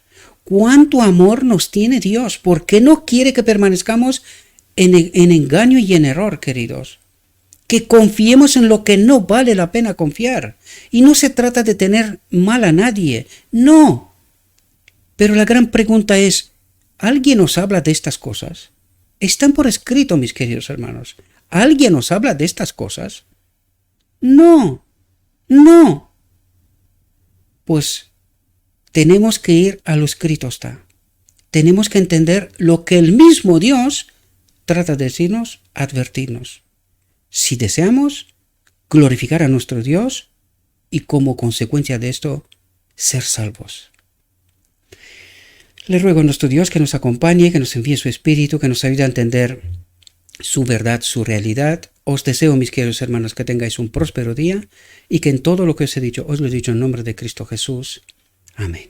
cuánto amor nos tiene Dios, porque no quiere que permanezcamos en engaño y en error, queridos. Que confiemos en lo que no vale la pena confiar. Y no se trata de tener mal a nadie, no. Pero la gran pregunta es, ¿alguien nos habla de estas cosas? Están por escrito, mis queridos hermanos. ¿Alguien nos habla de estas cosas? No, no. Pues tenemos que ir a lo escrito está. Tenemos que entender lo que el mismo Dios trata de decirnos, advertirnos. Si deseamos glorificar a nuestro Dios y como consecuencia de esto, ser salvos. Le ruego a nuestro Dios que nos acompañe, que nos envíe su Espíritu, que nos ayude a entender su verdad, su realidad. Os deseo, mis queridos hermanos, que tengáis un próspero día y que en todo lo que os he dicho, os lo he dicho en nombre de Cristo Jesús. Amén.